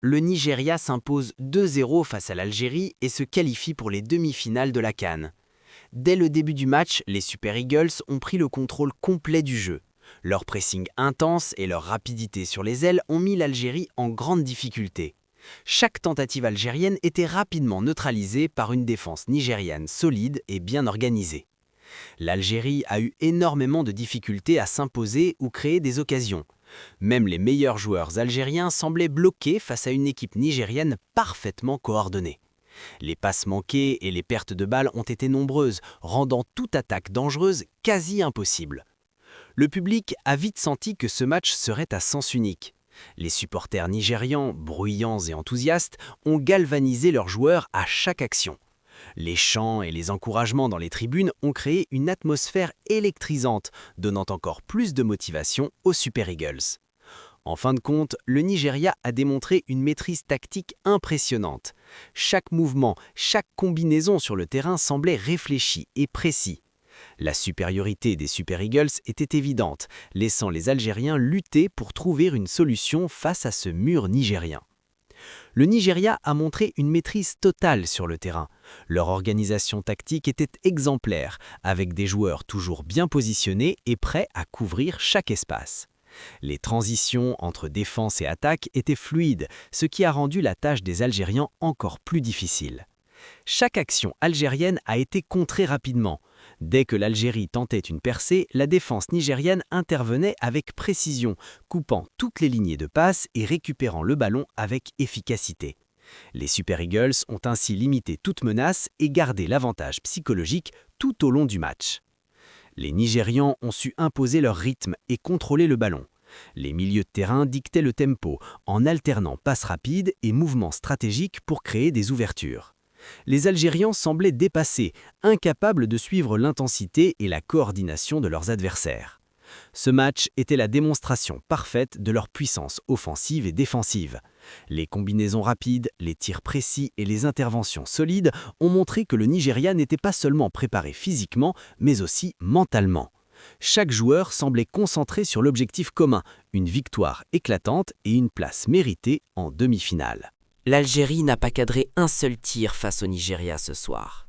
le Nigeria s'impose 2-0 face à l'Algérie et se qualifie pour les demi-finales de la CAN. Dès le début du match, les Super Eagles ont pris le contrôle complet du jeu. Leur pressing intense et leur rapidité sur les ailes ont mis l'Algérie en grande difficulté. Chaque tentative algérienne était rapidement neutralisée par une défense nigériane solide et bien organisée. L'Algérie a eu énormément de difficultés à s'imposer ou créer des occasions. Même les meilleurs joueurs algériens semblaient bloqués face à une équipe nigérienne parfaitement coordonnée. Les passes manquées et les pertes de balles ont été nombreuses, rendant toute attaque dangereuse quasi impossible. Le public a vite senti que ce match serait à sens unique. Les supporters nigérians, bruyants et enthousiastes, ont galvanisé leurs joueurs à chaque action. Les chants et les encouragements dans les tribunes ont créé une atmosphère électrisante, donnant encore plus de motivation aux Super Eagles. En fin de compte, le Nigeria a démontré une maîtrise tactique impressionnante. Chaque mouvement, chaque combinaison sur le terrain semblait réfléchi et précis. La supériorité des Super Eagles était évidente, laissant les Algériens lutter pour trouver une solution face à ce mur nigérien. Le Nigeria a montré une maîtrise totale sur le terrain. Leur organisation tactique était exemplaire, avec des joueurs toujours bien positionnés et prêts à couvrir chaque espace. Les transitions entre défense et attaque étaient fluides, ce qui a rendu la tâche des Algériens encore plus difficile. Chaque action algérienne a été contrée rapidement. Dès que l'Algérie tentait une percée, la défense nigérienne intervenait avec précision, coupant toutes les lignées de passe et récupérant le ballon avec efficacité. Les Super Eagles ont ainsi limité toute menace et gardé l'avantage psychologique tout au long du match. Les Nigérians ont su imposer leur rythme et contrôler le ballon. Les milieux de terrain dictaient le tempo en alternant passes rapides et mouvements stratégiques pour créer des ouvertures. Les Algériens semblaient dépassés, incapables de suivre l'intensité et la coordination de leurs adversaires. Ce match était la démonstration parfaite de leur puissance offensive et défensive. Les combinaisons rapides, les tirs précis et les interventions solides ont montré que le Nigeria n'était pas seulement préparé physiquement, mais aussi mentalement. Chaque joueur semblait concentré sur l'objectif commun, une victoire éclatante et une place méritée en demi-finale. L'Algérie n'a pas cadré un seul tir face au Nigeria ce soir.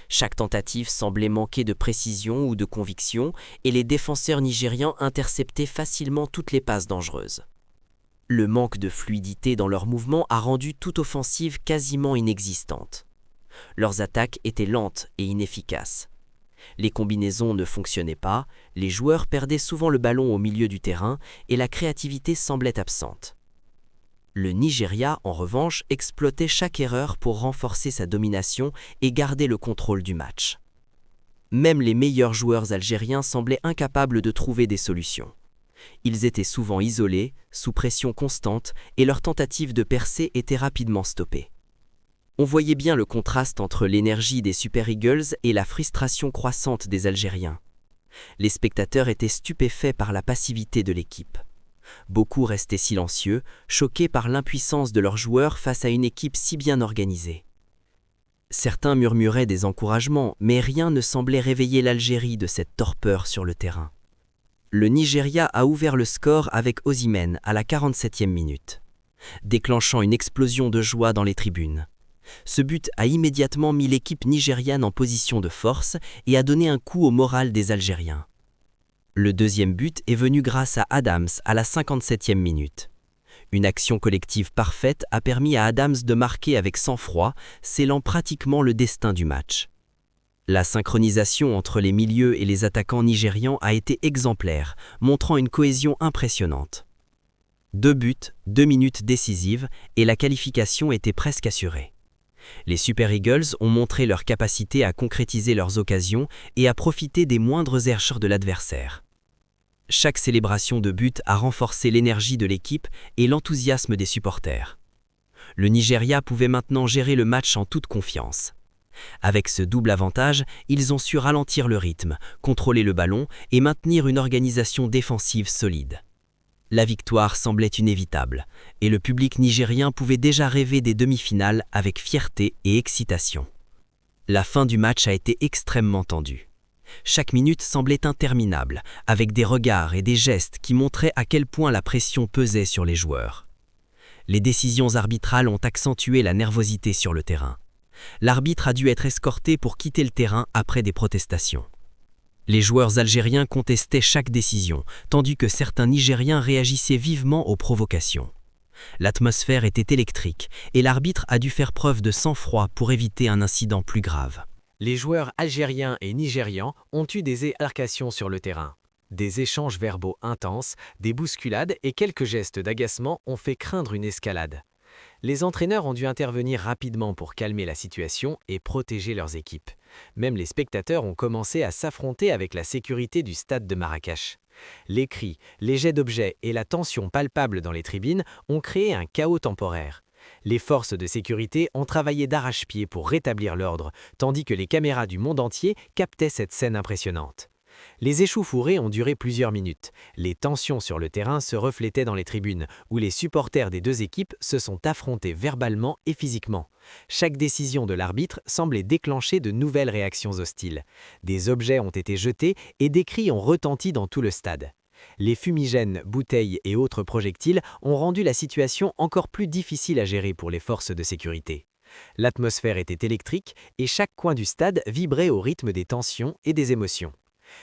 Chaque tentative semblait manquer de précision ou de conviction et les défenseurs nigérians interceptaient facilement toutes les passes dangereuses. Le manque de fluidité dans leurs mouvements a rendu toute offensive quasiment inexistante. Leurs attaques étaient lentes et inefficaces. Les combinaisons ne fonctionnaient pas, les joueurs perdaient souvent le ballon au milieu du terrain et la créativité semblait absente. Le Nigeria, en revanche, exploitait chaque erreur pour renforcer sa domination et garder le contrôle du match. Même les meilleurs joueurs algériens semblaient incapables de trouver des solutions. Ils étaient souvent isolés, sous pression constante, et leurs tentatives de percée étaient rapidement stoppées. On voyait bien le contraste entre l'énergie des Super Eagles et la frustration croissante des Algériens. Les spectateurs étaient stupéfaits par la passivité de l'équipe. Beaucoup restaient silencieux, choqués par l'impuissance de leurs joueurs face à une équipe si bien organisée. Certains murmuraient des encouragements, mais rien ne semblait réveiller l'Algérie de cette torpeur sur le terrain. Le Nigeria a ouvert le score avec Osimhen à la 47e minute, déclenchant une explosion de joie dans les tribunes. Ce but a immédiatement mis l'équipe nigériane en position de force et a donné un coup au moral des Algériens. Le deuxième but est venu grâce à Adams à la 57e minute. Une action collective parfaite a permis à Adams de marquer avec sang-froid, scellant pratiquement le destin du match. La synchronisation entre les milieux et les attaquants nigérians a été exemplaire, montrant une cohésion impressionnante. 2 buts, 2 minutes décisives et la qualification était presque assurée. Les Super Eagles ont montré leur capacité à concrétiser leurs occasions et à profiter des moindres erreurs de l'adversaire. Chaque célébration de but a renforcé l'énergie de l'équipe et l'enthousiasme des supporters. Le Nigeria pouvait maintenant gérer le match en toute confiance. Avec ce double avantage, ils ont su ralentir le rythme, contrôler le ballon et maintenir une organisation défensive solide. La victoire semblait inévitable, et le public nigérien pouvait déjà rêver des demi-finales avec fierté et excitation. La fin du match a été extrêmement tendue. Chaque minute semblait interminable, avec des regards et des gestes qui montraient à quel point la pression pesait sur les joueurs. Les décisions arbitrales ont accentué la nervosité sur le terrain. L'arbitre a dû être escorté pour quitter le terrain après des protestations. Les joueurs algériens contestaient chaque décision, tandis que certains Nigériens réagissaient vivement aux provocations. L'atmosphère était électrique et l'arbitre a dû faire preuve de sang-froid pour éviter un incident plus grave. Les joueurs algériens et nigérians ont eu des altercations sur le terrain. Des échanges verbaux intenses, des bousculades et quelques gestes d'agacement ont fait craindre une escalade. Les entraîneurs ont dû intervenir rapidement pour calmer la situation et protéger leurs équipes. Même les spectateurs ont commencé à s'affronter avec la sécurité du stade de Marrakech. Les cris, les jets d'objets et la tension palpable dans les tribunes ont créé un chaos temporaire. Les forces de sécurité ont travaillé d'arrache-pied pour rétablir l'ordre, tandis que les caméras du monde entier captaient cette scène impressionnante. Les échauffourées ont duré plusieurs minutes. Les tensions sur le terrain se reflétaient dans les tribunes, où les supporters des deux équipes se sont affrontés verbalement et physiquement. Chaque décision de l'arbitre semblait déclencher de nouvelles réactions hostiles. Des objets ont été jetés et des cris ont retenti dans tout le stade. Les fumigènes, bouteilles et autres projectiles ont rendu la situation encore plus difficile à gérer pour les forces de sécurité. L'atmosphère était électrique et chaque coin du stade vibrait au rythme des tensions et des émotions.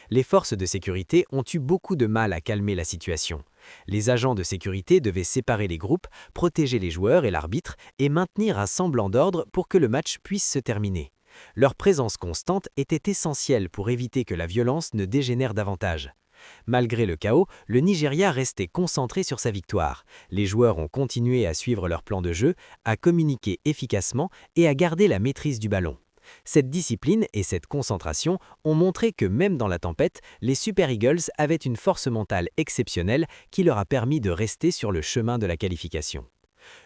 Les forces de sécurité ont eu beaucoup de mal à calmer la situation. Les agents de sécurité devaient séparer les groupes, protéger les joueurs et l'arbitre et maintenir un semblant d'ordre pour que le match puisse se terminer. Leur présence constante était essentielle pour éviter que la violence ne dégénère davantage. Malgré le chaos, le Nigeria restait concentré sur sa victoire. Les joueurs ont continué à suivre leur plan de jeu, à communiquer efficacement et à garder la maîtrise du ballon. Cette discipline et cette concentration ont montré que même dans la tempête, les Super Eagles avaient une force mentale exceptionnelle qui leur a permis de rester sur le chemin de la qualification.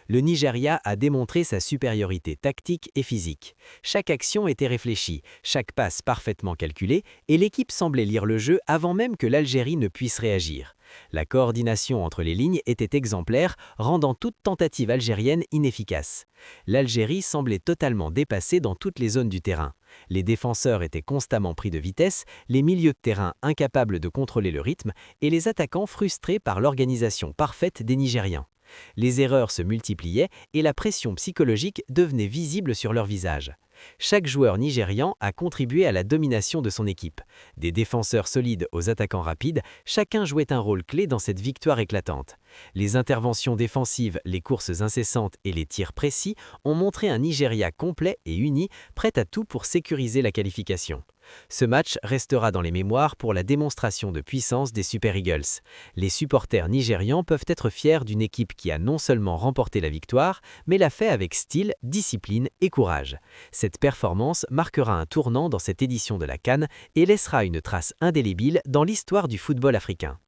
Le Nigeria a démontré sa supériorité tactique et physique. Chaque action était réfléchie, chaque passe parfaitement calculée, et l'équipe semblait lire le jeu avant même que l'Algérie ne puisse réagir. La coordination entre les lignes était exemplaire, rendant toute tentative algérienne inefficace. L'Algérie semblait totalement dépassée dans toutes les zones du terrain. Les défenseurs étaient constamment pris de vitesse, les milieux de terrain incapables de contrôler le rythme, et les attaquants frustrés par l'organisation parfaite des Nigérians. Les erreurs se multipliaient et la pression psychologique devenait visible sur leur visage. Chaque joueur nigérian a contribué à la domination de son équipe. Des défenseurs solides aux attaquants rapides, chacun jouait un rôle clé dans cette victoire éclatante. Les interventions défensives, les courses incessantes et les tirs précis ont montré un Nigeria complet et uni, prêt à tout pour sécuriser la qualification. Ce match restera dans les mémoires pour la démonstration de puissance des Super Eagles. Les supporters nigérians peuvent être fiers d'une équipe qui a non seulement remporté la victoire, mais l'a fait avec style, discipline et courage. Cette performance marquera un tournant dans cette édition de la CAN et laissera une trace indélébile dans l'histoire du football africain.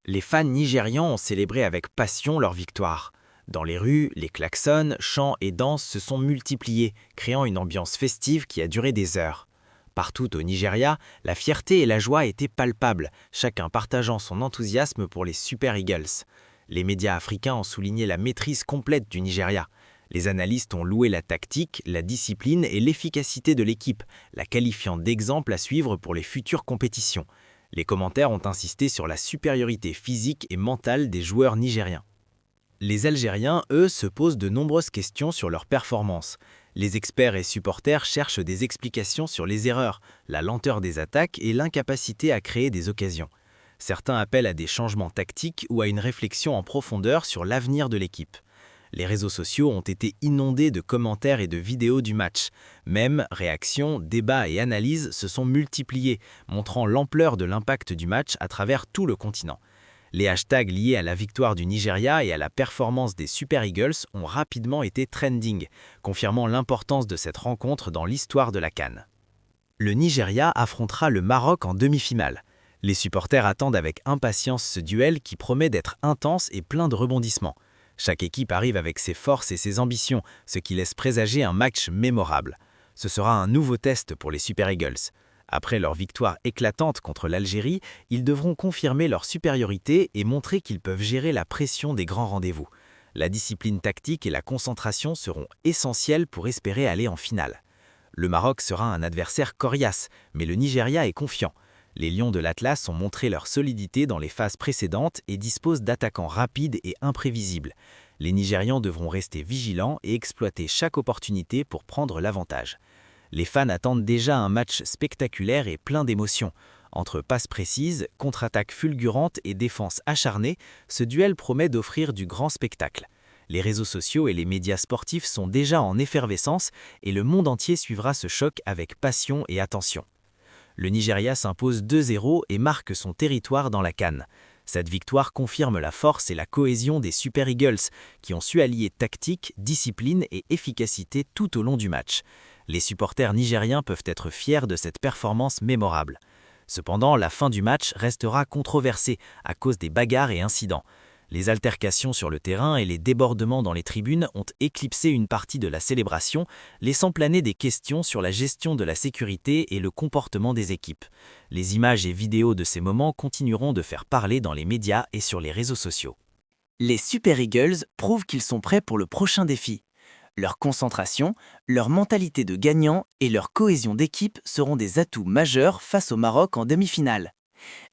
Les fans nigérians ont célébré avec passion leur victoire. Dans les rues, les klaxons, chants et danses se sont multipliés, créant une ambiance festive qui a duré des heures. Partout au Nigeria, la fierté et la joie étaient palpables, chacun partageant son enthousiasme pour les Super Eagles. Les médias africains ont souligné la maîtrise complète du Nigeria. Les analystes ont loué la tactique, la discipline et l'efficacité de l'équipe, la qualifiant d'exemple à suivre pour les futures compétitions. Les commentaires ont insisté sur la supériorité physique et mentale des joueurs nigériens. Les Algériens, eux, se posent de nombreuses questions sur leur performance. Les experts et supporters cherchent des explications sur les erreurs, la lenteur des attaques et l'incapacité à créer des occasions. Certains appellent à des changements tactiques ou à une réflexion en profondeur sur l'avenir de l'équipe. Les réseaux sociaux ont été inondés de commentaires et de vidéos du match. Même réactions, débats et analyses se sont multipliés, montrant l'ampleur de l'impact du match à travers tout le continent. Les hashtags liés à la victoire du Nigeria et à la performance des Super Eagles ont rapidement été trending, confirmant l'importance de cette rencontre dans l'histoire de la CAN. Le Nigeria affrontera le Maroc en demi-finale. Les supporters attendent avec impatience ce duel qui promet d'être intense et plein de rebondissements. Chaque équipe arrive avec ses forces et ses ambitions, ce qui laisse présager un match mémorable. Ce sera un nouveau test pour les Super Eagles. Après leur victoire éclatante contre l'Algérie, ils devront confirmer leur supériorité et montrer qu'ils peuvent gérer la pression des grands rendez-vous. La discipline tactique et la concentration seront essentielles pour espérer aller en finale. Le Maroc sera un adversaire coriace, mais le Nigeria est confiant. Les Lions de l'Atlas ont montré leur solidité dans les phases précédentes et disposent d'attaquants rapides et imprévisibles. Les Nigérians devront rester vigilants et exploiter chaque opportunité pour prendre l'avantage. Les fans attendent déjà un match spectaculaire et plein d'émotions. Entre passes précises, contre-attaques fulgurantes et défenses acharnées, ce duel promet d'offrir du grand spectacle. Les réseaux sociaux et les médias sportifs sont déjà en effervescence et le monde entier suivra ce choc avec passion et attention. Le Nigeria s'impose 2-0 et marque son territoire dans la CAN. Cette victoire confirme la force et la cohésion des Super Eagles, qui ont su allier tactique, discipline et efficacité tout au long du match. Les supporters nigériens peuvent être fiers de cette performance mémorable. Cependant, la fin du match restera controversée à cause des bagarres et incidents. Les altercations sur le terrain et les débordements dans les tribunes ont éclipsé une partie de la célébration, laissant planer des questions sur la gestion de la sécurité et le comportement des équipes. Les images et vidéos de ces moments continueront de faire parler dans les médias et sur les réseaux sociaux. Les Super Eagles prouvent qu'ils sont prêts pour le prochain défi. Leur concentration, leur mentalité de gagnant et leur cohésion d'équipe seront des atouts majeurs face au Maroc en demi-finale.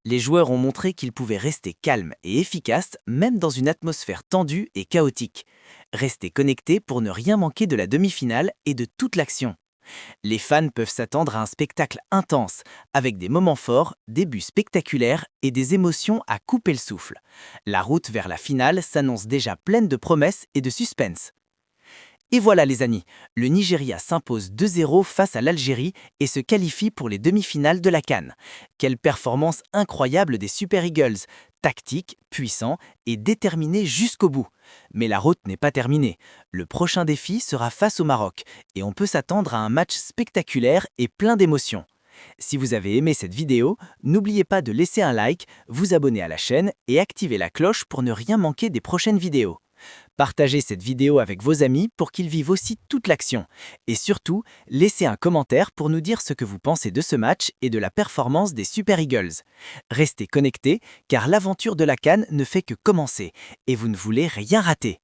Les joueurs ont montré qu'ils pouvaient rester calmes et efficaces même dans une atmosphère tendue et chaotique. Restez connectés pour ne rien manquer de la demi-finale et de toute l'action. Les fans peuvent s'attendre à un spectacle intense, avec des moments forts, des buts spectaculaires et des émotions à couper le souffle. La route vers la finale s'annonce déjà pleine de promesses et de suspense. Et voilà les amis, le Nigeria s'impose 2-0 face à l'Algérie et se qualifie pour les demi-finales de la CAN. Quelle performance incroyable des Super Eagles, tactiques, puissants et déterminés jusqu'au bout. Mais la route n'est pas terminée. Le prochain défi sera face au Maroc et on peut s'attendre à un match spectaculaire et plein d'émotions. Si vous avez aimé cette vidéo, n'oubliez pas de laisser un like, vous abonner à la chaîne et activer la cloche pour ne rien manquer des prochaines vidéos. Partagez cette vidéo avec vos amis pour qu'ils vivent aussi toute l'action. Et surtout, laissez un commentaire pour nous dire ce que vous pensez de ce match et de la performance des Super Eagles. Restez connectés car l'aventure de la CAN ne fait que commencer et vous ne voulez rien rater.